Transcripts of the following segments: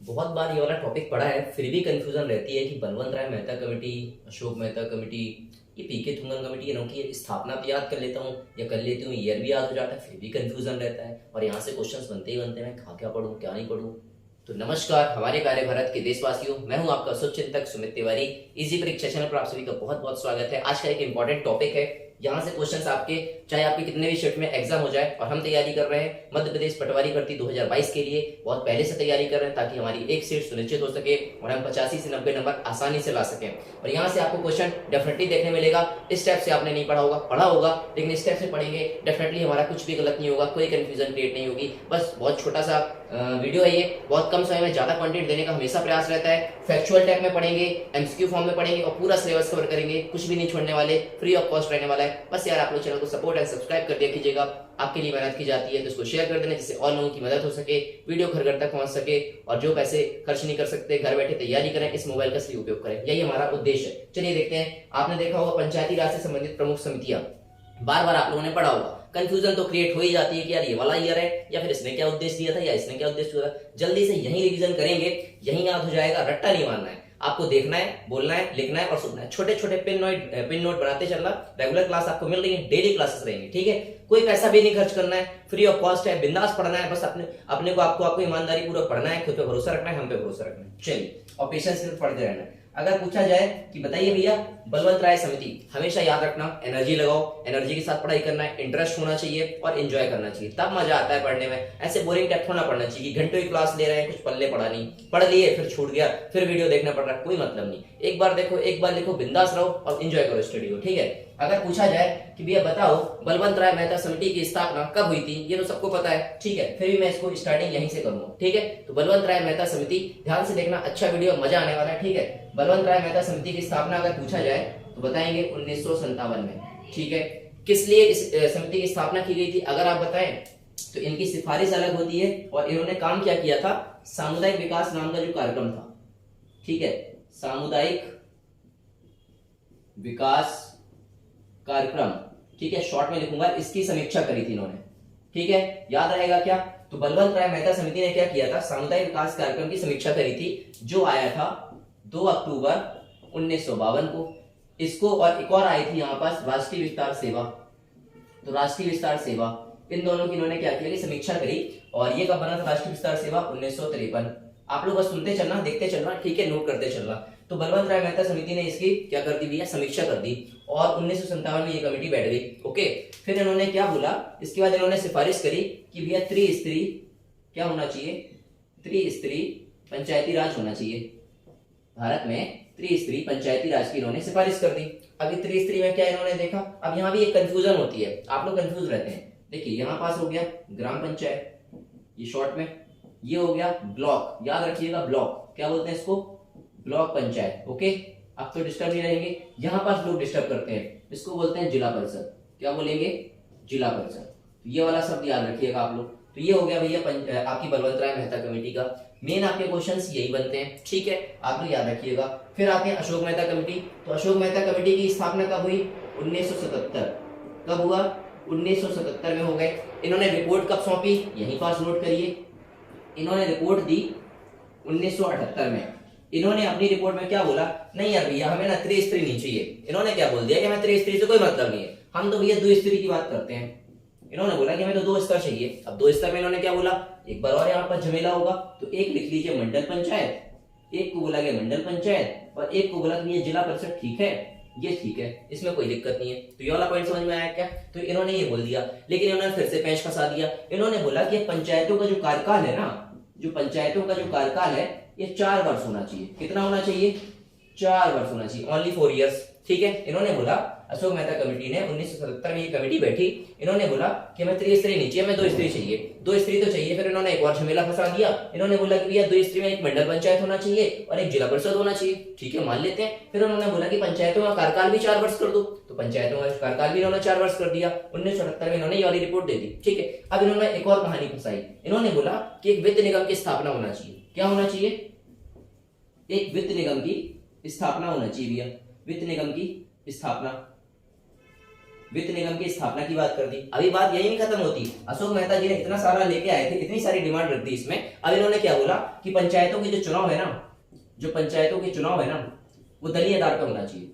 बहुत बार ये वाला टॉपिक पढ़ा है, फिर भी कंफ्यूजन रहती है कि बलवंत राय मेहता कमेटी, अशोक मेहता कमेटी, ये पीके थुंगन कमेटी, इनकी स्थापना तो याद कर लेता हूँ या कर लेती हूँ, ईयर भी याद हो जाता है, फिर भी कंफ्यूजन रहता है और यहाँ से क्वेश्चंस बनते ही बनते हैं, मैं कहाँ क्या पढ़ूँ क्या नहीं पढ़ूँ। तो नमस्कार हमारे कार्य भारत के देशवासियों, मैं हूं आपका शुभचिंतक सुमित तिवारी। इजी परीक्षा चैनल पर आप सभी का बहुत बहुत स्वागत है। आज का एक इंपॉर्टेंट टॉपिक है, यहाँ से क्वेश्चंस आपके चाहे आपके कितने भी शिफ्ट में एग्जाम हो जाए, और हम तैयारी कर रहे हैं मध्य प्रदेश पटवारी भर्ती 2022 के लिए। बहुत पहले से तैयारी कर रहे हैं ताकि हमारी एक सीट सुनिश्चित हो सके और हम 85 से 90 नंबर आसानी से ला सकें। और यहाँ से आपको क्वेश्चन डेफिनेटली देखने मिलेगा। इस स्टेप से आपने नहीं पढ़ा होगा, पढ़ा होगा, लेकिन इस स्टेप से पढ़ेंगे डेफिनेटली हमारा कुछ भी गलत नहीं होगा, कोई कंफ्यूजन क्रिएट नहीं होगी। बस बहुत छोटा सा वीडियो है ये, बहुत कम समय में ज्यादा कंटेंट देने का हमेशा प्रयास रहता है। फैक्चुअल टैग में पढ़ेंगे, एमसीक्यू फॉर्म में पढ़ेंगे और पूरा सिलेबस कवर करेंगे, कुछ भी नहीं छोड़ने वाले, फ्री ऑफ कॉस्ट रहने वाला है। बस यार आप लोग चैनल को सपोर्ट एंड सब्सक्राइब कर दिया कीजिएगा, आपके लिए मेहनत की जाती है तो इसको शेयर कर देना जिससे और लोगों की मदद हो सके, वीडियो घर घर तक पहुंच सके। और जो पैसे खर्च नहीं कर सकते घर बैठे तैयारी करें, इस मोबाइल का सही उपयोग करें, यही हमारा उद्देश्य है। चलिए देखते हैं। आपने देखा होगा पंचायती राज से संबंधित प्रमुख समितियां, बार बार आप लोगों ने पढ़ा होगा। कंफ्यूजन तो क्रिएट हो ही जाती है कि यार ये वाला ईयर है या फिर इसने क्या उद्देश्य दिया था या इसने क्या उद्देश्य दिया था। जल्दी से यही रिवीजन करेंगे, यही याद हो जाएगा, रट्टा नहीं मारना है। आपको देखना है, बोलना है, लिखना है और सुनना है। छोटे छोटे पिन नोट बनाते चलना। रेगुलर क्लास आपको मिल रही है, डेली क्लासेस रहेंगी, ठीक है। कोई पैसा भी नहीं खर्च करना है, फ्री ऑफ कॉस्ट है, बिंदास पढ़ना है। बस अपने को आपको ईमानदारी पूर्वक पढ़ना है, खुद पे भरोसा रखना है, हम पे भरोसा रखना है। चलिए, और पेशेंस से पढ़ते रहना है। अगर पूछा जाए कि बताइए भैया बलवंत राय समिति, हमेशा याद रखना एनर्जी लगाओ, एनर्जी के साथ पढ़ाई करना है, इंटरेस्ट होना चाहिए और एंजॉय करना चाहिए, तब मजा आता है पढ़ने में। ऐसे बोरिंग टाइप थोड़ा पढ़ना चाहिए कि घंटों की क्लास ले रहे हैं, कुछ पल्ले पढ़ा नहीं, पढ़ लिए फिर छूट गया, फिर वीडियो देखना पड़ रहा है, कोई मतलब नहीं। एक बार देखो, एक बार लिखो, बिंदास रहो और एंजॉय करो स्टडी को, ठीक है। अगर पूछा जाए कि भैया बताओ बलवंत राय मेहता समिति की स्थापना कब हुई थी, ये तो सबको पता है, ठीक है, फिर भी मैं इसको स्टार्टिंग यहीं से करूंगा, ठीक है। तो बलवंत राय मेहता समिति, ध्यान से देखना, अच्छा वीडियो, मजा आने वाला है, ठीक है। बलवंत राय मेहता समिति की स्थापना अगर पूछा जाए तो बताएंगे 1957 में, ठीक है। किस लिए इस समिति की स्थापना की गई थी अगर आप बताएं तो इनकी सिफारिश अलग होती है और इन्होंने काम क्या किया था, सामुदायिक विकास नाम का जो कार्यक्रम था, ठीक है, सामुदायिक विकास कार्यक्रम, ठीक है, शॉर्ट में लिखूंगा, इसकी समीक्षा करी थी इन्होंने, ठीक है। याद रहेगा क्या? तो बलवंत राय मेहता समिति ने क्या किया था, सामुदायिक विकास कार्यक्रम की समीक्षा करी थी, जो आया था 2 अक्टूबर 1952 को। इसको और एक और आई थी यहाँ पास, राष्ट्रीय विस्तार सेवा। तो राष्ट्रीय विस्तार सेवा, इन दोनों की इन्होंने क्या किया, समीक्षा करी। और ये कब बना था राष्ट्रीय विस्तार सेवा? 1953। आप लोग बस सुनते चलना, देखते चलना, ठीक है, नोट करते चलना। तो बलवंत राय मेहता समिति ने इसकी क्या कर दी भैया, समीक्षा कर दी और 1957 में ये कमेटी बैठ गई, ओके। फिर इन्होंने क्या बोला, इसके बाद इन्होंने सिफारिश करी कि भैया त्रिस्तरीय क्या होना चाहिए, त्रिस्तरीय पंचायती राज होना चाहिए भारत में, त्रिस्तरीय पंचायती राज की इन्होंने सिफारिश कर दी। अभी त्रिस्तरीय में क्या इन्होंने देखा, अब यहाँ भी एक कंफ्यूजन होती है, आप लोग कंफ्यूज रहते हैं। देखिए यहाँ पास हो गया ग्राम पंचायत, ये शॉर्ट में, ये हो गया ब्लॉक, याद रखिएगा ब्लॉक, क्या बोलते हैं इसको, ब्लॉक पंचायत, ओके। आप तो डिस्टर्ब नहीं रहेंगे, यहाँ पास लोग डिस्टर्ब करते हैं, इसको बोलते हैं जिला परिषद, क्या बोलेंगे, जिला परिषद। तो ये वाला शब्द याद रखिएगा आप लोग। तो ये हो गया भैया आपकी बलवंत राय मेहता कमेटी का। मेन आपके क्वेश्चंस यही बनते हैं, ठीक है, आप लोग याद रखिएगा। फिर आते हैं अशोक मेहता कमेटी। तो अशोक मेहता कमेटी की स्थापना कब हुई, 1977। कब हुआ, 1977 में हो गए। इन्होंने रिपोर्ट कब सौंपी, यहीं पास नोट करिए, इन्होंने रिपोर्ट दी 1978 में। इन्होंने अपनी रिपोर्ट में क्या बोला, नहीं यार भैया हमें ना त्रिस्तरीय नहीं चाहिए। इन्होंने क्या बोल दिया कि हमें त्रिस्तरीय से कोई मतलब नहीं है, हम तो भैया द्विस्तरीय की बात करते हैं। इन्होंने बोला कि हमें तो 2 स्तर चाहिए। अब 2 स्तर में इन्होंने क्या बोला, एक बार और यहाँ पर झमेला होगा, तो एक लिख लीजिए मंडल पंचायत, एक को बोला गया मंडल पंचायत और एक को बोला कि ये जिला परिषद, ठीक है, ये ठीक है, इसमें कोई दिक्कत नहीं है। तो ये वाला पॉइंट समझ में आया क्या? तो इन्होंने ये बोल दिया, लेकिन इन्होंने फिर से पेंच फंसा दिया। इन्होंने बोला कि पंचायतों का जो कार्यकाल है ना, जो पंचायतों का जो कार्यकाल है ये 4 वर्ष होना चाहिए। कितना होना चाहिए, 4 वर्ष होना चाहिए, ओनली 4 इयर्स, ठीक है। इन्होंने बोला, अशोक मेहता कमेटी ने 1977 में ये कमेटी बैठी, इन्होंने बोला कि हमें त्रिस्तरीय नहीं चाहिए, हमें 2 स्तरीय चाहिए, 2 स्तरीय तो चाहिए। फिर इन्होंने एक और झमेला फंसा दिया, इन्होंने बोला कि भैया 2 स्तरीय में एक मंडल पंचायत होना चाहिए और एक जिला परिषद होना चाहिए, ठीक है, मान लेते हैं। फिर उन्होंने बोला कि पंचायतों का कार्यकाल भी 4 वर्ष कर दो, तो पंचायतों का कार्यकाल भी इन्होंने 4 वर्ष कर दिया। 1978 में इन्होंने ये वाली रिपोर्ट दे दी, ठीक है। अब इन्होंने एक और कहानी फंसाई, इन्होंने बोला कि एक वित्त निगम की स्थापना होना चाहिए। क्या होना चाहिए, एक वित्त निगम की स्थापना होना चाहिए भैया, वित्त निगम की स्थापना। वित्त निगम की स्थापना की बात कर दी। अभी बात यही नहीं खत्म होती, अशोक मेहता जी ने इतना सारा लेके आए थे, इतनी सारी डिमांड रख दी इसमें। अब इन्होंने क्या बोला कि पंचायतों के जो चुनाव है ना, जो पंचायतों के चुनाव है ना, वो दलीय आधार पर होना चाहिए।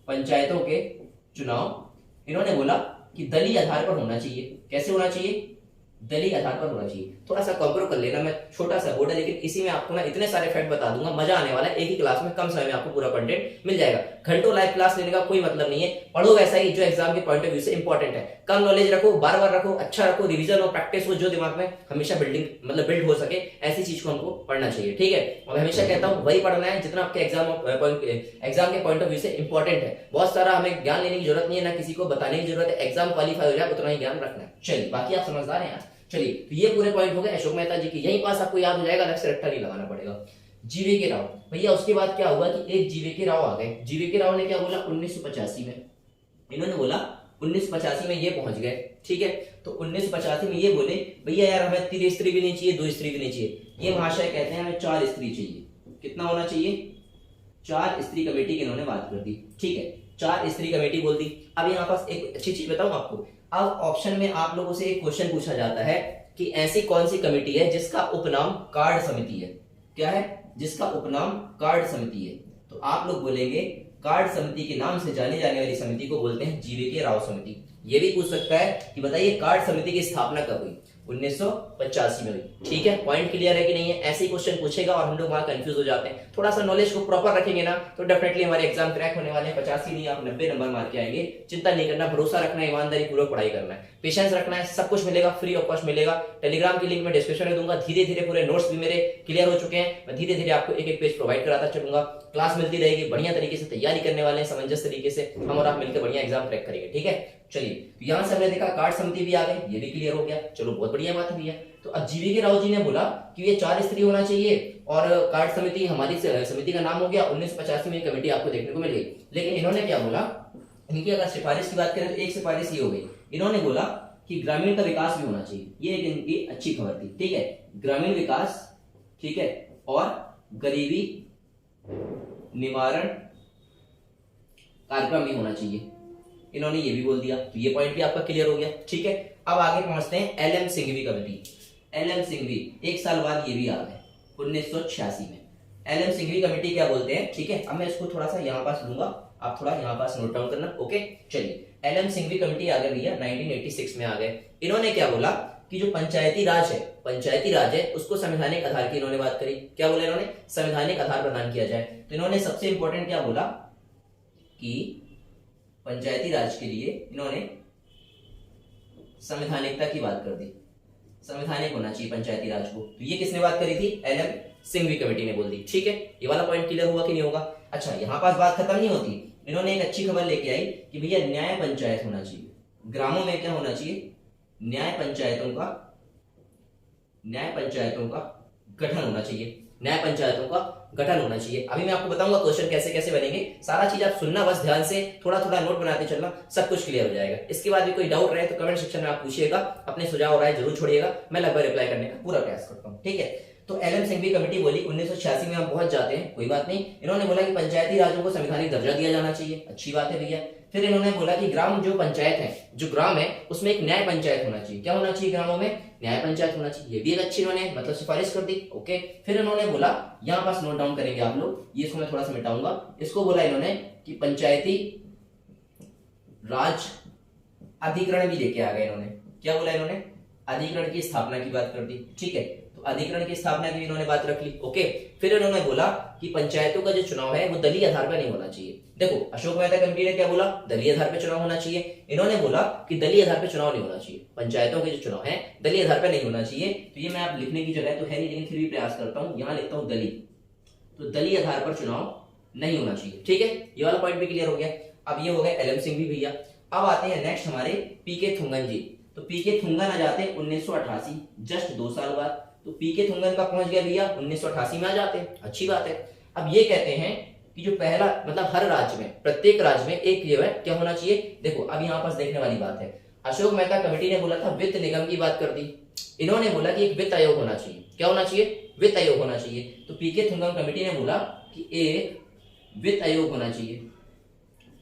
पंचायतों के चुनाव इन्होंने बोला कि दलीय आधार पर होना चाहिए। कैसे होना चाहिए? दलीय आधार पर होना चाहिए। थोड़ा सा कंप्यूटर कर लेना, मैं छोटा सा बोर्ड है लेकिन इसी में आपको ना इतने सारे फैक्ट बता दूंगा, मजा आने वाला है। एक ही क्लास में कम समय में आपको पूरा कंटेंट मिल जाएगा। घंटों लाइव क्लास लेने का कोई मतलब नहीं है, पढ़ो वैसा ही जो एग्जाम के पॉइंट ऑफ व्यू से इंपॉर्टेंट है। कम नॉलेज रखो, बार बार रखो, अच्छा रखो, रिवीजन और प्रैक्टिस हो, जो दिमाग में हमेशा बिल्ड हो सके, ऐसी चीज को हमको पढ़ना चाहिए। ठीक है, और हमेशा कहता हूँ वही पढ़ना है जितना आपके एग्जाम के पॉइंट ऑफ व्यू से इंपॉर्टेंट है। बहुत सारा हमें ज्ञान लेने की जरूरत नहीं है, ना किसी को बताने की जरूरत है, एग्जाम क्वालिफाई हो जाए उतना ही ज्ञान रखना है। चलिए, बाकी आप समझदार हैं यार। चलिए, तो ये पूरे पॉइंट हो गए अशोक मेहता जी की, यही पास आपको याद हो जाएगा, अलग से रट्टा नहीं लगाना पड़ेगा। जीवीके राव भैया, उसके बाद क्या हुआ कि एक जीवीके राव आ गए। जीवीके राव ने क्या बोला 1985 में, इन्होंने बोला 1985 में ये पहुंच गए। ठीक है, तो 1985 में ये बोले भैया यार हमें 3 स्त्री भी नहीं चाहिए, 2 स्त्री भी नहीं चाहिए। ये महाशय कहते हैं हमें 4 स्त्री चाहिए। कितना होना चाहिए? 4 स्त्री कमेटी की इन्होंने बात कर दी। ठीक है, 4 स्त्री कमेटी बोल दी। अब यहाँ पास एक अच्छी चीज बताऊं आपको, अब ऑप्शन में आप लोगों से एक क्वेश्चन पूछा जाता है कि ऐसी कौन सी कमेटी है जिसका उपनाम कार्ड समिति है। क्या है? जिसका उपनाम कार्ड समिति है। तो आप लोग बोलेंगे कार्ड समिति के नाम से जाने जाने वाली समिति को बोलते हैं जीवीके राव समिति। ये भी पूछ सकता है कि बताइए कार्ड समिति की स्थापना कब हुई? 1985 में हुई। ठीक है, पॉइंट क्लियर है कि नहीं है? ऐसे ही क्वेश्चन पूछेगा और हम लोग वहां कंफ्यूज हो जाते हैं। थोड़ा सा नॉलेज को प्रॉपर रखेंगे ना तो डेफिनेटली हमारे एग्जाम क्रैक होने वाले हैं। 85 नहीं, आप 90 नंबर मार के आएंगे। चिंता नहीं करना, भरोसा रखना है, ईमानदारी पूर्वक पढ़ाई करना है, पेशेंस रखना है, सब कुछ मिलेगा, फ्री ऑफ कॉस्ट मिलेगा। टेलीग्राम की लिंक मैं डिस्क्रिप्शन में दूंगा। धीरे धीरे पूरे नोट्स भी मेरे क्लियर हो चुके हैं, मैं धीरे धीरे आपको एक एक पेज प्रोवाइड कराता चलूंगा। क्लास मिलती रहेगी, बढ़िया तरीके से तैयारी करने वाले हैं, समंजस तरीके से हम और आप मिलकर बढ़िया एग्जाम क्रैक करेंगे। ठीक है, चलिए, तो यहां से हमने देखा कार्ड समिति भी आ गई, ये भी क्लियर हो गया। चलो, बहुत बढ़िया बात है भैया। तो अब जीवीके राव जी ने बोला कि ये 4 स्त्री होना चाहिए और कार्ड समिति हमारी समिति का नाम हो गया। 1985 में कमेटी आपको देखने को मिल गई। लेकिन इन्होंने क्या बोला, इनकी अगर सिफारिश की बात करें तो एक सिफारिश ये हो गई, इन्होंने बोला कि ग्रामीण का विकास भी होना चाहिए। ये एक इनकी अच्छी खबर थी। ठीक है, ग्रामीण विकास, ठीक है, और गरीबी निवारण कार्यक्रम भी होना चाहिए, इन्होंने ये भी बोल दिया। तो ये पॉइंट भी आपका क्लियर हो गया। ठीक है, अब आगे पहुंचते हैं LM Singhvi committee. LM Singhvi एक साल बाद ये भी आ गए 1986 में। एलएम सिंघवी कमेटी क्या बोलते हैं? ठीक है, अब मैं इसको थोड़ा सा यहाँ पास लूंगा, आप थोड़ा यहाँ पास नोट डाउन करना। ओके, चलिए, एलएम सिंघवी कमेटी आ गए भैया, 1986 में आ गए। इन्होंने क्या बोला कि जो पंचायती राज है उसको संवैधानिक आधार की इन्होंने बात करी। क्या बोला इन्होंने? संवैधानिक आधार प्रदान किया जाए। तो इन्होंने सबसे इंपॉर्टेंट क्या बोला कि पंचायती राज के लिए इन्होंने संवैधानिकता की बात कर दी, संवैधानिक होना चाहिए पंचायती राज को। तो ये किसने बात करी थी? एलएम सिंघवी कमेटी ने बोल दी। ठीक है, ये वाला पॉइंट क्लियर हुआ कि नहीं होगा? अच्छा, यहां पास बात खत्म नहीं होती, इन्होंने एक अच्छी खबर लेके आई कि भैया न्याय पंचायत होना चाहिए। ग्रामों में क्या होना चाहिए? न्याय पंचायतों का गठन होना चाहिए। न्याय पंचायतों का गठन होना चाहिए। अभी मैं आपको बताऊंगा क्वेश्चन कैसे कैसे बनेंगे, सारा चीज आप सुनना, बस ध्यान से थोड़ा थोड़ा नोट बनाते चलना, सब कुछ क्लियर हो जाएगा। इसके बाद भी कोई डाउट रहे तो कमेंट सेक्शन में आप पूछिएगा, अपने सुझाव राय जरूर छोड़िएगा, मैं लगभग रिप्लाई करने का पूरा प्रयास करता हूँ। ठीक है, तो एलएम सिंघवी कमेटी बोली 1986 में हम पहुंच जाते हैं, कोई बात नहीं। इन्होंने बोला कि पंचायती राजों को संवैधानिक दर्जा दिया जाना चाहिए, अच्छी बात है भैया। फिर इन्होंने बोला कि ग्राम जो पंचायत है, जो ग्राम है उसमें एक न्याय पंचायत होना चाहिए। क्या होना चाहिए? ग्रामों में न्याय पंचायत होना चाहिए। ये भी एक अच्छी इन्होंने मतलब सिफारिश कर दी। ओके, फिर इन्होंने बोला, यहाँ पास नोट डाउन करेंगे आप लोग, ये इसको मैं थोड़ा सा मिटाऊंगा। इसको बोला इन्होंने कि पंचायती राज अधिकरण भी लेके आ गए इन्होंने। क्या बोला इन्होंने? अधिकरण की स्थापना की बात कर दी। ठीक है, तो अधिकरण की स्थापना की इन्होंने बात रख ली। ओके, फिर इन्होंने बोला कि पंचायतों का जो चुनाव है वो दलीय आधार पर नहीं होना चाहिए। देखो, अशोक मेहता कमेटी ने क्या बोला? दलीय आधार पर चुनाव होना चाहिए। इन्होंने बोला कि दलीय आधार पर चुनाव नहीं होना चाहिए, पंचायतों के जो चुनाव है दलीय आधार पर नहीं होना चाहिए। तो ये मैं आप लिखने की जगह तो है नहीं, लेकिन फिर भी प्रयास करता हूँ, यहाँ लिखता हूँ दलीय। तो दलीय आधार पर चुनाव नहीं होना चाहिए। ठीक है, ये वाला पॉइंट भी क्लियर हो गया। अब ये हो गए एलएम सिंघवी भैया। अब आते हैं नेक्स्ट हमारे पीके थुंगन जी। तो पीके थुंगन आ जाते हैं 1988, जस्ट 2 साल बाद। तो पीके थुंगन का पहुंच गया भैया 1988 में आ जाते हैं, अच्छी बात है। अब ये कहते हैं कि जो पहला मतलब हर राज्य में, प्रत्येक राज्य में एक ये है क्या होना चाहिए। देखो, अब यहाँ पास देखने वाली बात है, अशोक मेहता कमेटी ने बोला था वित्त निगम की बात कर दी, इन्होंने बोला कि एक वित्त आयोग होना चाहिए। क्या होना चाहिए? वित्त आयोग होना चाहिए। तो पीके थुंगन कमेटी ने बोला कि एक वित्त आयोग होना चाहिए।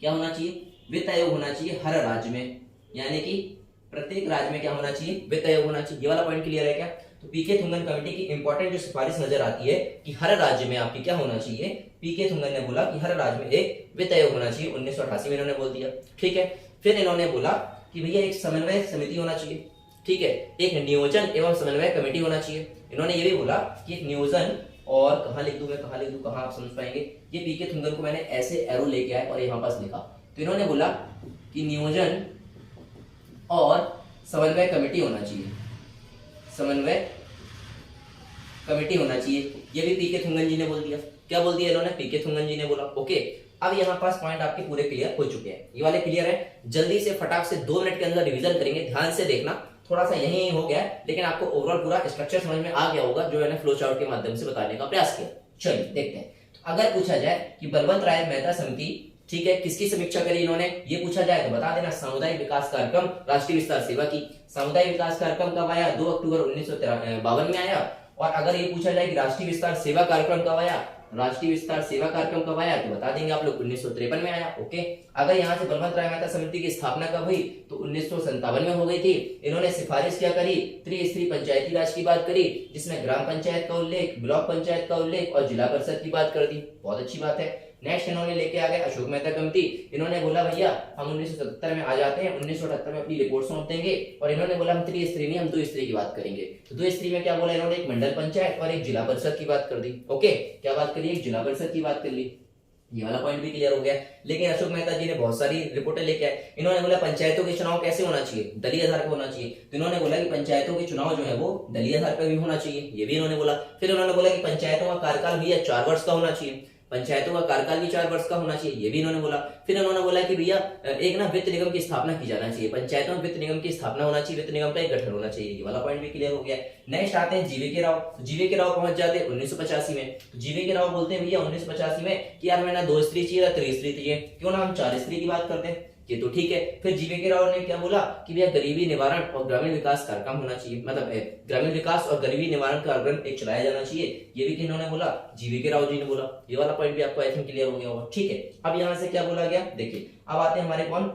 क्या होना चाहिए? वित्त आयोग होना चाहिए हर राज्य में, यानी कि प्रत्येक राज्य में क्या होना चाहिए, वित्त आयोग होना चाहिए। ये वाला पॉइंट क्लियर है क्या? तो पीके थुंगन कमेटी की इंपॉर्टेंट जो सिफारिश नजर आती है कि हर राज्य में आपकी क्या होना चाहिए, पीके थुंगन ने बोला कि हर राज्य में एक वित्त आयोग होना चाहिए, 1988 में इन्होंने बोल दिया। ठीक है, फिर इन्होंने बोला कि भैया एक समन्वय समिति होना चाहिए। ठीक है, एक नियोजन एवं समन्वय कमेटी होना चाहिए। इन्होंने ये भी बोला कि एक नियोजन, और कहाँ लिख दूं मैं, कहाँ लिख दूं, कहाँ आप समझ पाएंगे, ये पीके थुंगन को मैंने ऐसे एरो लेके आए और यहाँ पास लिखा। तो इन्होंने बोला कि नियोजन और समन्वय कमेटी होना चाहिए, समन्वय कमेटी होना चाहिए। ये भी पीके थुंगन जी ने बोल दिया। क्या बोल दिया इन्होंने? पीके थुंगन जी ने बोला। ओके, अब यहाँ पास पॉइंट आपके पूरे क्लियर हो चुके हैं। ये वाले क्लियर है, जल्दी से फटाक से 2 मिनट के अंदर रिवीजन करेंगे, ध्यान से देखना। थोड़ा सा यही हो गया है, लेकिन आपको ओवरऑल पूरा स्ट्रक्चर समझ में आ गया होगा जो मैंने फ्लो चार्ट के माध्यम से बताने का प्रयास किया। चलिए देखते हैं। तो अगर पूछा जाए कि बलवंत राय मेहता समिति, ठीक है, किसकी समीक्षा करी इन्होंने, ये पूछा जाए तो बता देना सामुदायिक विकास कार्यक्रम राष्ट्रीय विस्तार सेवा की। सामुदायिक विकास कार्यक्रम कब आया? 2 अक्टूबर 1952 में आया। और अगर ये पूछा जाए कि राष्ट्रीय विस्तार सेवा कार्यक्रम कब आया, राष्ट्रीय विस्तार सेवा कार्यक्रम कब आया, तो बता देंगे आप लोग 1953 में आया। ओके, अगर यहाँ से बलवंत राय मेहता समिति की स्थापना कब हुई, तो 1957 में हो गई थी। इन्होंने सिफारिश क्या करी, त्रिस्तरीय पंचायती राज की बात करी, जिसमें ग्राम पंचायत का उल्लेख, ब्लॉक पंचायत का उल्लेख और जिला परिषद की बात कर दी। बहुत अच्छी बात है। नेक्स्ट इन्होंने लेके आ गए अशोक मेहता कमेटी। इन्होंने बोला भैया हम 1977 में आ जाते हैं, 1978 में अपनी रिपोर्ट सौंप देंगे। और इन्होंने बोला हम त्रिस्तरीय नहीं, हम 2 स्तरीय की बात करेंगे। तो 2 स्तरीय में क्या बोला इन्होंने, एक मंडल पंचायत और एक जिला परिषद की बात कर दी। ओके, क्या बात करी, एक जिला परिषद की बात कर ली। ये वाला पॉइंट भी क्लियर हो गया। लेकिन अशोक मेहता जी ने बहुत सारी रिपोर्टें लेके आए। इन्होंने बोला पंचायतों के चुनाव कैसे होना चाहिए, दलीय आधार पर होना चाहिए। तो इन्होंने बोला कि पंचायतों के चुनाव जो है वो दलीय आधार पर भी होना चाहिए, ये भी इन्होंने बोला। फिर उन्होंने बोला कि पंचायतों का कार्यकाल भैया 4 वर्ष का होना चाहिए, पंचायतों का कार्यकाल भी 4 वर्ष का होना चाहिए, ये भी इन्होंने बोला। फिर उन्होंने बोला कि भैया एक ना वित्त निगम की स्थापना की जाना चाहिए, पंचायतों में वित्त निगम की स्थापना होना चाहिए, वित्त निगम का एक गठन होना चाहिए। ये वाला पॉइंट भी क्लियर हो गया। नेक्स्ट आते हैं जीवीके राव। तो जीवीके राव पहुंच जाते हैं 1985 में। तो जीवीके राव बोलते हैं भैया 1985 में कि यार हमें ना 2 स्तरीय चाहिए, त्रिस्तरीय चाहिए, क्यों ना हम 4 स्तरीय की बात करते हैं। ये तो ठीक है। फिर जीवीके राव ने क्या बोला कि भैया गरीबी निवारण और ग्रामीण विकास कार्यक्रम होना चाहिए, मतलब ग्रामीण विकास और गरीबी निवारण कार्यक्रम एक चलाया जाना चाहिए। ये भी किन्होंने बोला, जीवीके राव जी ने बोला। ये वाला पॉइंट भी आपको आई थिंक क्लियर हो गया होगा। ठीक है, अब यहाँ से क्या बोला गया, देखिए अब आते हैं हमारे कौन,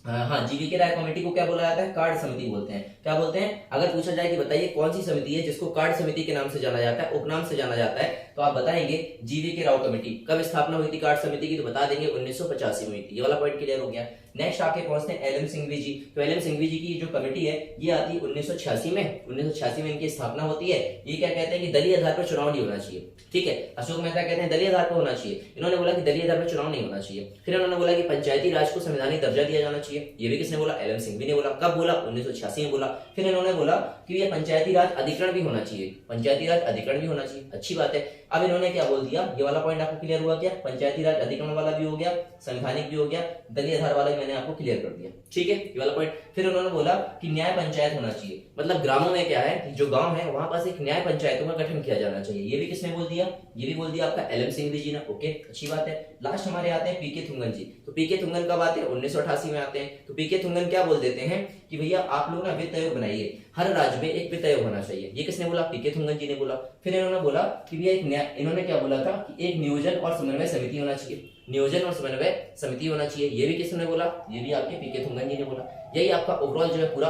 हाँ, जीवीके राय कमेटी को क्या बोला जाता है, कार्ड समिति बोलते हैं। क्या बोलते हैं, अगर पूछा जाए कि बताइए कौन सी समिति है जिसको कार्ड समिति के नाम से जाना जाता है, उपनाम से जाना जाता है, तो आप बताएंगे जीवीके राव कमेटी। कब स्थापना हुई थी कार्ड समिति की, तो बता देंगे 1985 में हुई थी। ये वाला पॉइंट क्लियर हो गया। नेक्स्ट आके पहुंचते हैं एलएम सिंघवी जी। तो एलएम सिंघवी जी की जो कमेटी है ये आती है 1986 में। 1986 में इनकी स्थापना होती है। ये क्या कहते हैं कि दलीय आधार पर चुनाव नहीं होना चाहिए। ठीक है, अशोक मेहता कहते हैं दलीय आधार पर होना चाहिए, इन्होंने बोला कि दलीय आधार पर चुनाव नहीं होना चाहिए। फिर उन्होंने बोला कि पंचायती राज को संवैधानिक दर्जा दिया जाना चाहिए। ये भी किसने बोला, एलएम सिंघवी ने बोला। कब बोला, 1986 में बोला। फिर इन्होंने बोला कि ये पंचायती राज अधिकरण भी होना चाहिए, पंचायती राज अधिकरण भी होना चाहिए। अच्छी बात है। अब इन्होंने क्या बोल दिया, ये वाला पॉइंट आपको क्लियर हुआ क्या, पंचायती राज अधिकरण वाला भी हो गया, संवैधानिक भी हो गया, दलीय आधार वाला भी मैंने आपको क्लियर कर दिया। ठीक है, ये वाला पॉइंट। फिर उन्होंने बोला कि न्याय पंचायत होना चाहिए, मतलब ग्रामों में क्या है कि जो गांव है वहां पास एक न्याय पंचायतों का गठन किया जाना चाहिए। ये भी किसने बोल दिया, ये भी बोल दिया आपका एलएम सिंघवी जी ने। ओके, अच्छी बात है। लास्ट हमारे आते हैं पीके थुंगन जी। तो पीके थुंगन कब आते हैं, 1988 में आते हैं। तो पीके थुंगन क्या बोल देते हैं कि भैया आप लोग ना वित्त आयोग बनाइए, हर राज्य में एक वित्त आयोग होना चाहिए। ये किसने बोला, पीके थुंगन जी ने बोला। फिर इन्होंने बोला कि भैया एक इन्होंने क्या बोला था कि एक नियोजन और समन्वय समिति होना चाहिए, नियोजन और समन्वय समिति होना चाहिए। ये भी किसने बोला, ये भी आपके पीके थुंगन जी ने बोला। यही आपका ओवरऑल जो है पूरा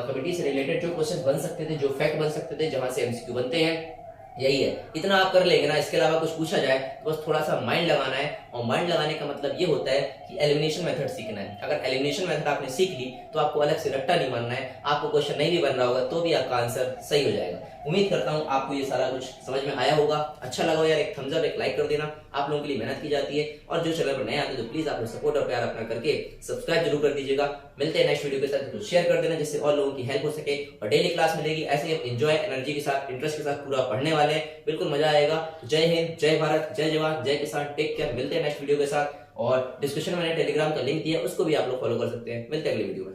कमेटी से रिलेटेड जो क्वेश्चन बन सकते थे, जो फैक्ट बन सकते थे, जहां से एमसीक्यू बनते हैं, यही है। इतना आप कर लेंगे ना, इसके अलावा कुछ पूछा जाए तो बस थोड़ा सा माइंड लगाना है। और माइंड लगाने का मतलब ये होता है कि एलिमिनेशन मेथड सीखना है। अगर एलिमिनेशन मेथड आपने सीख ली तो आपको अलग से रट्टा नहीं मारना है। आपको क्वेश्चन नहीं भी बन रहा होगा तो भी आपका आंसर सही हो जाएगा। उम्मीद करता हूं आपको ये सारा कुछ समझ में आया होगा। अच्छा लगा हो यार, एक थम्स अप, एक लाइक कर देना। आप लोगों के लिए मेहनत की जाती है। और जो चैनल पर नए आते हैं तो प्लीज आप सपोर्ट और प्यार अपना करके सब्सक्राइब जरूर कर दीजिएगा। मिलते हैं नेक्स्ट वीडियो के साथ, तो शेयर कर देना जिससे और लोगों की हेल्प हो सके। और डेली क्लास मिलेगी, ऐसे एंजॉय एनर्जी के साथ, इंटरेस्ट के साथ पूरा पढ़ने वाले हैं, बिल्कुल मजा आएगा। जय हिंद, जय भारत, जय जवान, जय किसान। टेक केयर, मिलते हैं नेक्स्ट वीडियो के साथ। और डिस्क्रिप्शन में मैंने टेलीग्राम का लिंक दिया, उसको भी आप लोग फॉलो कर सकते हैं। मिलते हैं अगले वीडियो में।